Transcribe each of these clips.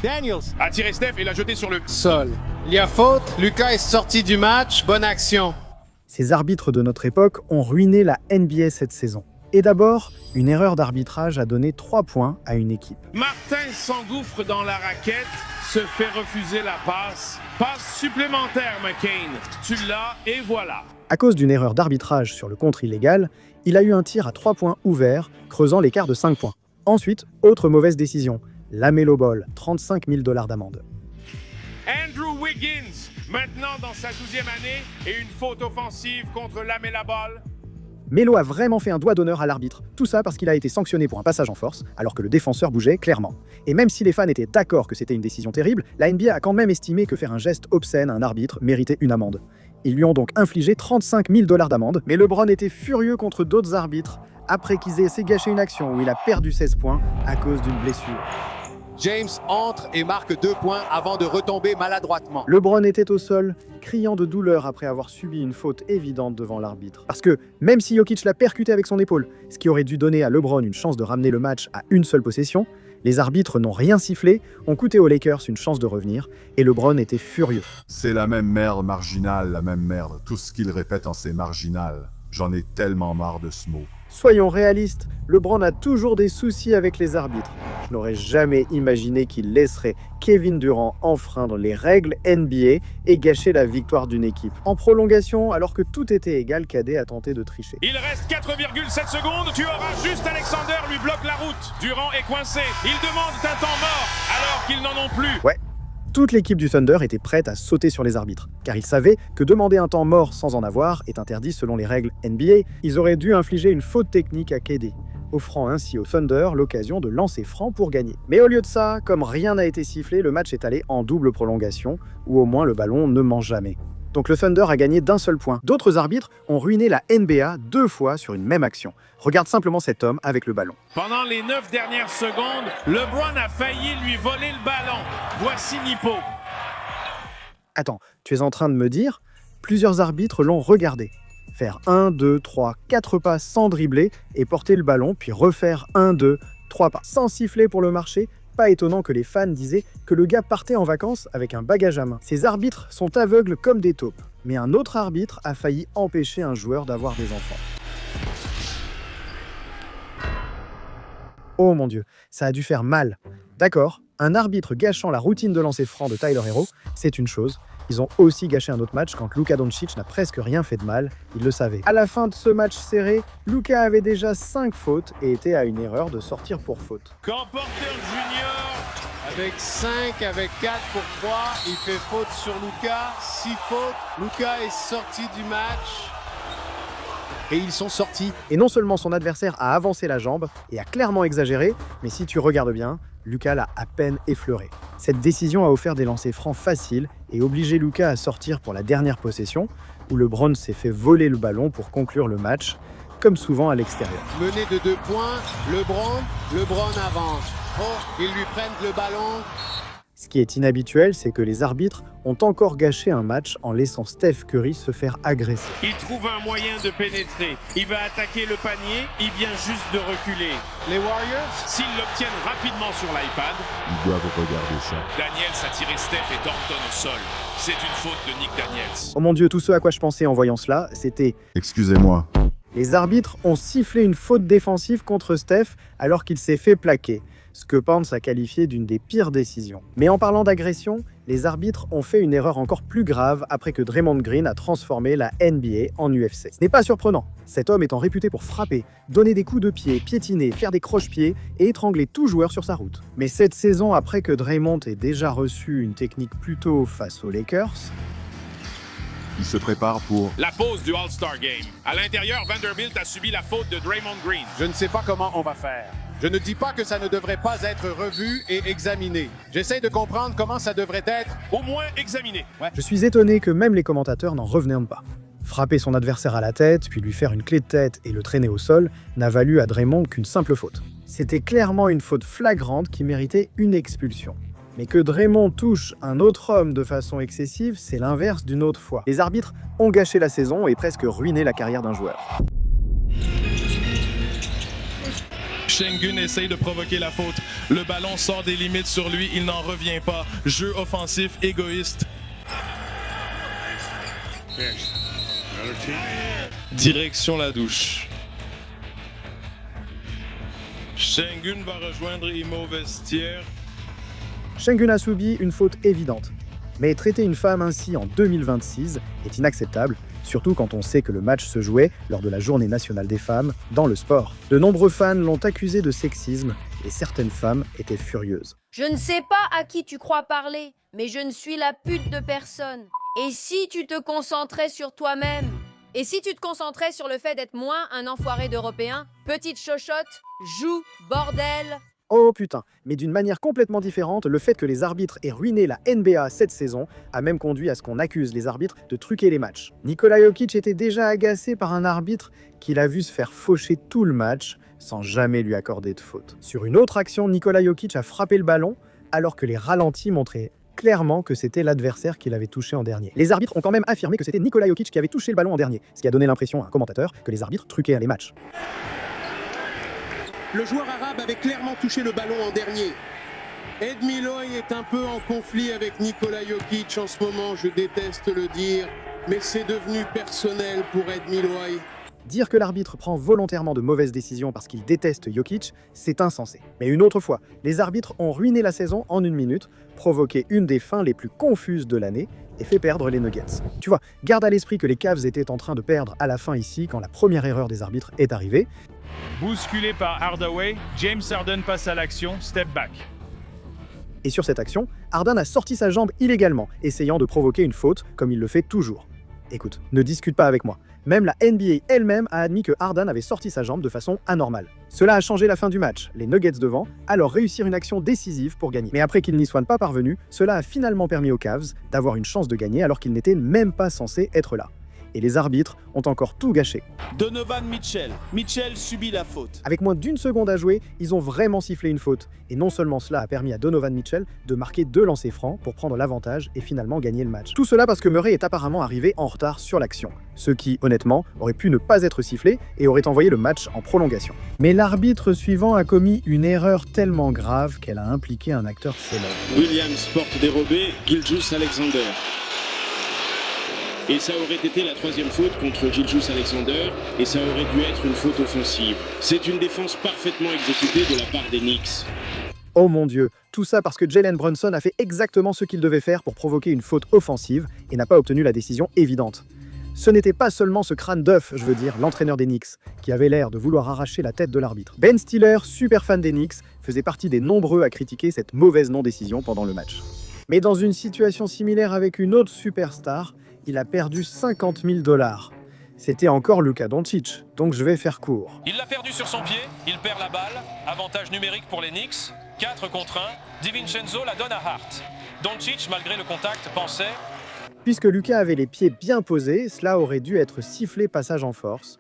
Daniels a tiré Steph et l'a jeté sur le sol. Il y a faute, Lucas est sorti du match, bonne action. Ces arbitres de notre époque ont ruiné la NBA cette saison. Et d'abord, une erreur d'arbitrage a donné 3 points à une équipe. Martin s'engouffre dans la raquette, se fait refuser la passe. Passe supplémentaire, McCain. Tu l'as et voilà. À cause d'une erreur d'arbitrage sur le contre illégal, il a eu un tir à 3 points ouvert, creusant l'écart de 5 points. Ensuite, autre mauvaise décision, LaMelo Ball, $35 000 d'amende. Andrew Wiggins, maintenant dans sa 12e année, et une faute offensive contre LaMelo Ball. Melo a vraiment fait un doigt d'honneur à l'arbitre. Tout ça parce qu'il a été sanctionné pour un passage en force, alors que le défenseur bougeait clairement. Et même si les fans étaient d'accord que c'était une décision terrible, la NBA a quand même estimé que faire un geste obscène à un arbitre méritait une amende. Ils lui ont donc infligé $35 000 d'amende, mais LeBron était furieux contre d'autres arbitres après qu'ils aient essayé de gâcher une action où il a perdu 16 points à cause d'une blessure. James entre et marque 2 points avant de retomber maladroitement. LeBron était au sol, criant de douleur après avoir subi une faute évidente devant l'arbitre. Parce que, même si Jokic l'a percuté avec son épaule, ce qui aurait dû donner à LeBron une chance de ramener le match à une seule possession, les arbitres n'ont rien sifflé, ont coûté aux Lakers une chance de revenir, et LeBron était furieux. C'est la même merde marginale, la même merde. Tout ce qu'il répète en c'est marginal. J'en ai tellement marre de ce mot. Soyons réalistes, LeBron a toujours des soucis avec les arbitres. Je n'aurais jamais imaginé qu'il laisserait Kevin Durant enfreindre les règles NBA et gâcher la victoire d'une équipe. En prolongation, alors que tout était égal, KD a tenté de tricher. Il reste 4,7 secondes, tu auras juste Alexander lui bloque la route. Durant est coincé, il demande un temps mort alors qu'ils n'en ont plus. Ouais. Toute l'équipe du Thunder était prête à sauter sur les arbitres, car ils savaient que demander un temps mort sans en avoir est interdit selon les règles NBA. Ils auraient dû infliger une faute technique à KD, offrant ainsi au Thunder l'occasion de lancer franc pour gagner. Mais au lieu de ça, comme rien n'a été sifflé, le match est allé en double prolongation, où au moins le ballon ne mange jamais. Donc le Thunder a gagné d'un seul point. D'autres arbitres ont ruiné la NBA 2 fois sur une même action. Regarde simplement cet homme avec le ballon. Pendant les 9 dernières secondes, LeBron a failli lui voler le ballon. Voici Nipo. Attends, tu es en train de me dire, plusieurs arbitres l'ont regardé. Faire 1, 2, 3, 4 pas sans dribbler et porter le ballon, puis refaire 1, 2, 3 pas sans siffler pour le marché. Pas étonnant que les fans disaient que le gars partait en vacances avec un bagage à main. Ces arbitres sont aveugles comme des taupes. Mais un autre arbitre a failli empêcher un joueur d'avoir des enfants. Oh mon Dieu, ça a dû faire mal. D'accord, un arbitre gâchant la routine de lancer franc de Tyler Herro, c'est une chose. Ils ont aussi gâché un autre match quand Luka Doncic n'a presque rien fait de mal, ils le savaient. À la fin de ce match serré, Luka avait déjà 5 fautes et était à une erreur de sortir pour faute. Quand Porter Junior, Avec 5, avec 4 pour 3, il fait faute sur Luka, 6 fautes. Luka est sorti du match. Et ils sont sortis. Et non seulement son adversaire a avancé la jambe et a clairement exagéré, mais si tu regardes bien, Luka l'a à peine effleuré. Cette décision a offert des lancers francs faciles et obligé Luka à sortir pour la dernière possession, où LeBron s'est fait voler le ballon pour conclure le match, comme souvent à l'extérieur. Mené de 2 points, LeBron avance. Oh, ils lui prennent le ballon. Ce qui est inhabituel, c'est que les arbitres ont encore gâché un match en laissant Steph Curry se faire agresser. il trouve un moyen de pénétrer. Il va attaquer le panier, il vient juste de reculer. Les Warriors, S'ils l'obtiennent rapidement sur l'iPad, Ils doivent regarder ça. Daniels a tiré Steph et Thornton au sol. C'est une faute de Nick Daniels. Oh mon Dieu, tout ce à quoi je pensais en voyant cela, c'était... Excusez-moi. Les arbitres ont sifflé une faute défensive contre Steph alors qu'il s'est fait plaquer, ce que Pence a qualifié d'une des pires décisions. Mais en parlant d'agression, les arbitres ont fait une erreur encore plus grave après que Draymond Green a transformé la NBA en UFC. Ce n'est pas surprenant, cet homme étant réputé pour frapper, donner des coups de pied, piétiner, faire des croche-pieds et étrangler tout joueur sur sa route. Mais cette saison, après que Draymond ait déjà reçu une technique plus tôt face aux Lakers, Il se prépare pour... La pause du All-Star Game. À l'intérieur, Vanderbilt a subi la faute de Draymond Green. je ne sais pas comment on va faire. Je ne dis pas que ça ne devrait pas être revu et examiné. J'essaie de comprendre comment ça devrait être. Au moins examiné. je suis étonné que même les commentateurs n'en revenaient pas. Frapper son adversaire à la tête, puis lui faire une clé de tête et le traîner au sol, n'a valu à Draymond qu'une simple faute. C'était clairement une faute flagrante qui méritait une expulsion. Mais que Draymond touche un autre homme de façon excessive, c'est l'inverse d'une autre fois. Les arbitres ont gâché la saison et presque ruiné la carrière d'un joueur. Sengun essaye de provoquer la faute. Le ballon sort des limites sur lui, il n'en revient pas. Jeu offensif égoïste. Direction la douche. Sengun va rejoindre Imo au vestiaire. Sengun a subi une faute évidente. Mais traiter une femme ainsi en 2026 est inacceptable, surtout quand on sait que le match se jouait lors de la Journée nationale des femmes dans le sport. De nombreux fans l'ont accusé de sexisme et certaines femmes étaient furieuses. Je ne sais pas à qui tu crois parler, mais je ne suis la pute de personne. Et si tu te concentrais sur toi-même? Et si tu te concentrais sur le fait d'être moins un enfoiré d'Européen? Petite chochotte, joue, bordel. Oh putain, mais d'une manière complètement différente, le fait que les arbitres aient ruiné la NBA cette saison a même conduit à ce qu'on accuse les arbitres de truquer les matchs. Nikola Jokic était déjà agacé par un arbitre qu'il a vu se faire faucher tout le match sans jamais lui accorder de faute. Sur une autre action, Nikola Jokic a frappé le ballon alors que les ralentis montraient clairement que c'était l'adversaire qui l'avait touché en dernier. Les arbitres ont quand même affirmé que c'était Nikola Jokic qui avait touché le ballon en dernier, ce qui a donné l'impression à un commentateur que les arbitres truquaient les matchs. Le joueur arabe avait clairement touché le ballon en dernier. Ed Milloy est un peu en conflit avec Nikola Jokic en ce moment, je déteste le dire, mais c'est devenu personnel pour Ed Milloy. Dire que l'arbitre prend volontairement de mauvaises décisions parce qu'il déteste Jokic, c'est insensé. Mais une autre fois, les arbitres ont ruiné la saison en 1 minute, provoqué une des fins les plus confuses de l'année et fait perdre les Nuggets. Tu vois, garde à l'esprit que les Cavs étaient en train de perdre à la fin ici quand la première erreur des arbitres est arrivée. Bousculé par Hardaway, James Harden passe à l'action, step back. Et sur cette action, Harden a sorti sa jambe illégalement, essayant de provoquer une faute comme il le fait toujours. Écoute, ne discute pas avec moi. Même la NBA elle-même a admis que Harden avait sorti sa jambe de façon anormale. Cela a changé la fin du match, les Nuggets devant, alors réussir une action décisive pour gagner. Mais après qu'ils n'y soient pas parvenus, cela a finalement permis aux Cavs d'avoir une chance de gagner alors qu'ils n'étaient même pas censés être là. Et les arbitres ont encore tout gâché. Donovan Mitchell. Mitchell subit la faute. Avec moins d'1 seconde à jouer, ils ont vraiment sifflé une faute. Et non seulement cela a permis à Donovan Mitchell de marquer 2 lancers francs pour prendre l'avantage et finalement gagner le match. Tout cela parce que Murray est apparemment arrivé en retard sur l'action. Ce qui, honnêtement, aurait pu ne pas être sifflé et aurait envoyé le match en prolongation. Mais l'arbitre suivant a commis une erreur tellement grave qu'elle a impliqué un acteur célèbre. Williams porte dérobé, Gilgeous-Alexander. Et ça aurait été la 3e faute contre Gilgeous-Alexander, et ça aurait dû être une faute offensive. C'est une défense parfaitement exécutée de la part des Knicks. Oh mon Dieu, tout ça parce que Jalen Brunson a fait exactement ce qu'il devait faire pour provoquer une faute offensive et n'a pas obtenu la décision évidente. Ce n'était pas seulement ce crâne d'œuf, je veux dire, l'entraîneur des Knicks, qui avait l'air de vouloir arracher la tête de l'arbitre. Ben Stiller, super fan des Knicks, faisait partie des nombreux à critiquer cette mauvaise non-décision pendant le match. Mais dans une situation similaire avec une autre superstar, il a perdu 50 000 $. C'était encore Luka Doncic, donc je vais faire court. Il l'a perdu sur son pied, il perd la balle, avantage numérique pour les Knicks, 4 contre 1, DiVincenzo la donne à Hart. Doncic, malgré le contact, pensait... Puisque Luka avait les pieds bien posés, cela aurait dû être sifflé passage en force.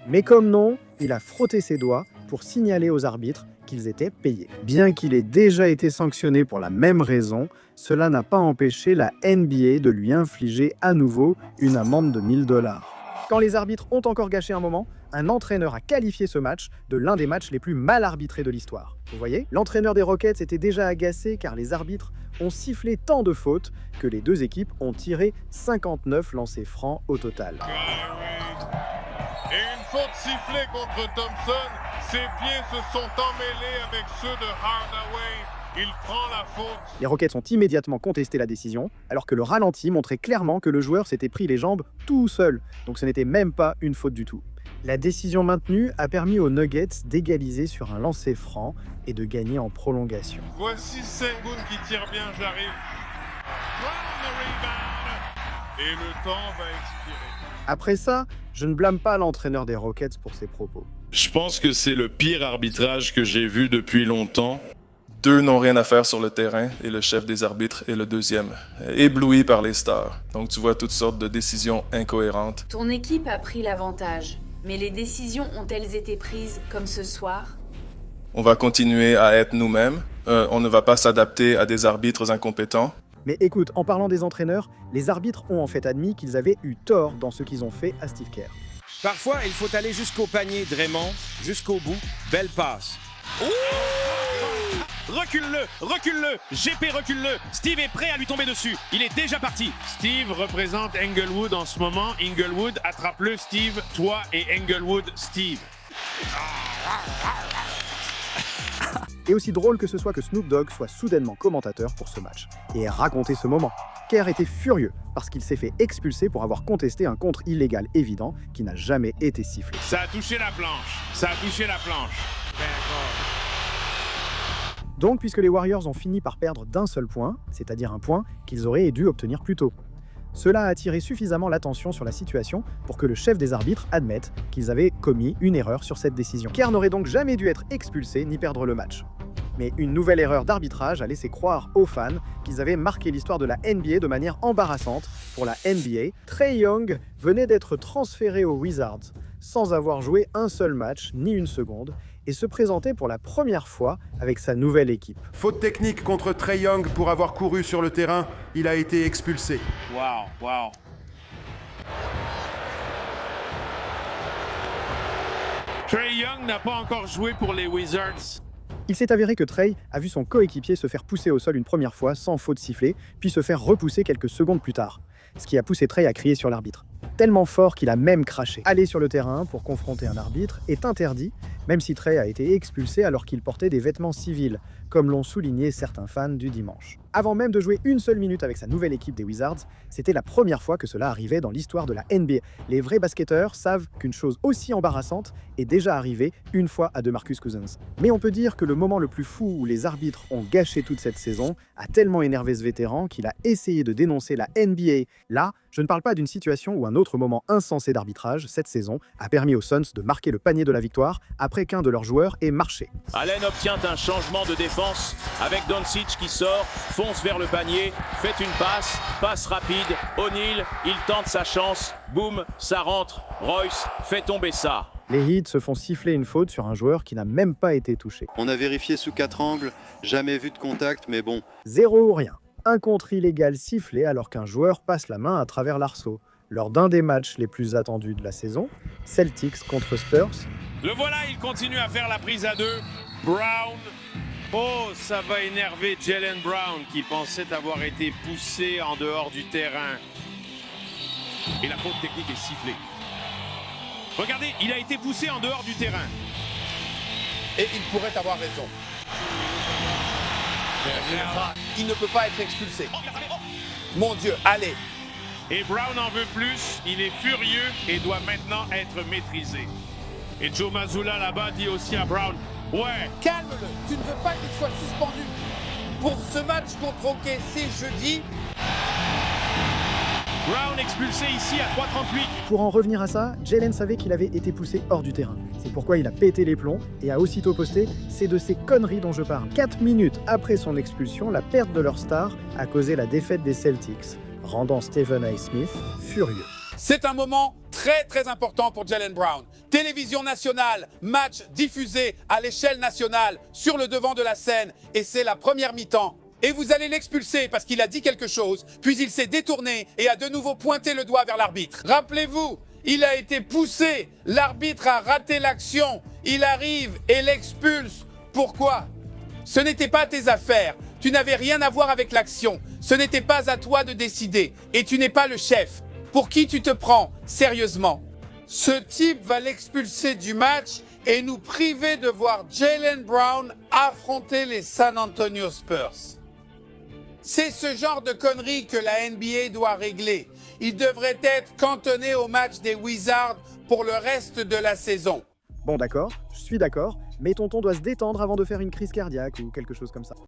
Mais comme non, il a frotté ses doigts pour signaler aux arbitres qu'ils étaient payés. Bien qu'il ait déjà été sanctionné pour la même raison, cela n'a pas empêché la NBA de lui infliger à nouveau une amende de 1 000 $. Quand les arbitres ont encore gâché un moment, un entraîneur a qualifié ce match de l'un des matchs les plus mal arbitrés de l'histoire. Vous voyez, l'entraîneur des Rockets était déjà agacé car les arbitres ont sifflé tant de fautes que les deux équipes ont tiré 59 lancers francs au total. Et une faute sifflée contre Thompson. Ses pieds se sont emmêlés avec ceux de Hardaway. Il prend la faute. Les Rockets ont immédiatement contesté la décision, alors que le ralenti montrait clairement que le joueur s'était pris les jambes tout seul, donc ce n'était même pas une faute du tout. La décision maintenue a permis aux Nuggets d'égaliser sur un lancer franc et de gagner en prolongation. Voici Sengun qui tire bien, j'arrive. Et le temps va expirer. Après ça, je ne blâme pas l'entraîneur des Rockets pour ses propos. Je pense que c'est le pire arbitrage que j'ai vu depuis longtemps. 2 n'ont rien à faire sur le terrain et le chef des arbitres est le 2e, ébloui par les stars. Donc tu vois toutes sortes de décisions incohérentes. Ton équipe a pris l'avantage, mais les décisions ont-elles été prises comme ce soir? On va continuer à être nous-mêmes. On ne va pas s'adapter à des arbitres incompétents. Mais écoute, en parlant des entraîneurs, les arbitres ont en fait admis qu'ils avaient eu tort dans ce qu'ils ont fait à Steve Kerr. Parfois, il faut aller jusqu'au panier, Draymond, jusqu'au bout. Belle passe. Recule-le, recule-le, GP recule-le. Steve est prêt à lui tomber dessus. Il est déjà parti. Steve représente Englewood en ce moment. Englewood, attrape-le, Steve. Toi et Englewood, Steve. Et aussi drôle que ce soit que Snoop Dogg soit soudainement commentateur pour ce match et ait raconté ce moment. Kerr était furieux parce qu'il s'est fait expulser pour avoir contesté un contre illégal évident qui n'a jamais été sifflé. Ça a touché la planche. Ça a touché la planche. Donc, puisque les Warriors ont fini par perdre d'un seul point, c'est-à-dire un point qu'ils auraient dû obtenir plus tôt, cela a attiré suffisamment l'attention sur la situation pour que le chef des arbitres admette qu'ils avaient commis une erreur sur cette décision. Kerr n'aurait donc jamais dû être expulsé ni perdre le match. Mais une nouvelle erreur d'arbitrage a laissé croire aux fans qu'ils avaient marqué l'histoire de la NBA de manière embarrassante pour la NBA. Trae Young venait d'être transféré aux Wizards sans avoir joué un seul match ni une seconde et se présentait pour la première fois avec sa nouvelle équipe. Faute technique contre Trae Young pour avoir couru sur le terrain, il a été expulsé. Wow. Trae Young n'a pas encore joué pour les Wizards. Il s'est avéré que Trae a vu son coéquipier se faire pousser au sol une première fois sans faute sifflée, puis se faire repousser quelques secondes plus tard, ce qui a poussé Trae à crier sur l'arbitre. Tellement fort qu'il a même craché. Aller sur le terrain pour confronter un arbitre est interdit, même si Trae a été expulsé alors qu'il portait des vêtements civils, comme l'ont souligné certains fans du dimanche. Avant même de jouer une seule minute avec sa nouvelle équipe des Wizards, c'était la première fois que cela arrivait dans l'histoire de la NBA. Les vrais basketteurs savent qu'une chose aussi embarrassante est déjà arrivée une fois à DeMarcus Cousins. Mais on peut dire que le moment le plus fou où les arbitres ont gâché toute cette saison a tellement énervé ce vétéran qu'il a essayé de dénoncer la NBA. Là, je ne parle pas d'une situation où un autre moment insensé d'arbitrage cette saison a permis aux Suns de marquer le panier de la victoire après qu'un de leurs joueurs ait marché. Allen obtient un changement de défense avec Doncic qui sort, fonce vers le panier, fait une passe rapide, O'Neal, il tente sa chance, boum, ça rentre, Royce fait tomber ça. Les Heat se font siffler une faute sur un joueur qui n'a même pas été touché. On a vérifié sous 4 angles, jamais vu de contact, mais bon. 0 ou rien. Un contre illégal sifflé alors qu'un joueur passe la main à travers l'arceau. Lors d'un des matchs les plus attendus de la saison, Celtics contre Spurs. Le voilà, il continue à faire la prise à deux. Brown. Oh, ça va énerver Jaylen Brown qui pensait avoir été poussé en dehors du terrain. Et la faute technique est sifflée. Regardez, il a été poussé en dehors du terrain. Et il pourrait avoir raison. Il ne peut pas être expulsé. Mon Dieu, allez. Et Brown en veut plus, il est furieux et doit maintenant être maîtrisé. Et Joe Mazzulla là-bas dit aussi à Brown, ouais. Calme-le, tu ne veux pas qu'il soit suspendu. Pour ce match contre OKC jeudi. Brown expulsé ici à 3:38. Pour en revenir à ça, Jaylen savait qu'il avait été poussé hors du terrain. C'est pourquoi il a pété les plombs et a aussitôt posté « C'est de ces conneries dont je parle ». 4 minutes après son expulsion, la perte de leur star a causé la défaite des Celtics, rendant Stephen A. Smith furieux. C'est un moment très important pour Jaylen Brown. Télévision nationale, match diffusé à l'échelle nationale, sur le devant de la scène, et c'est la première mi-temps. Et vous allez l'expulser parce qu'il a dit quelque chose, puis il s'est détourné et a de nouveau pointé le doigt vers l'arbitre. Rappelez-vous, il a été poussé, l'arbitre a raté l'action, il arrive et l'expulse. Pourquoi? Ce n'était pas tes affaires, tu n'avais rien à voir avec l'action, ce n'était pas à toi de décider, et tu n'es pas le chef. Pour qui tu te prends, sérieusement? Ce type va l'expulser du match et nous priver de voir Jaylen Brown affronter les San Antonio Spurs. C'est ce genre de conneries que la NBA doit régler. Il devrait être cantonné au match des Wizards pour le reste de la saison. Bon d'accord, je suis d'accord, mais tonton doit se détendre avant de faire une crise cardiaque ou quelque chose comme ça.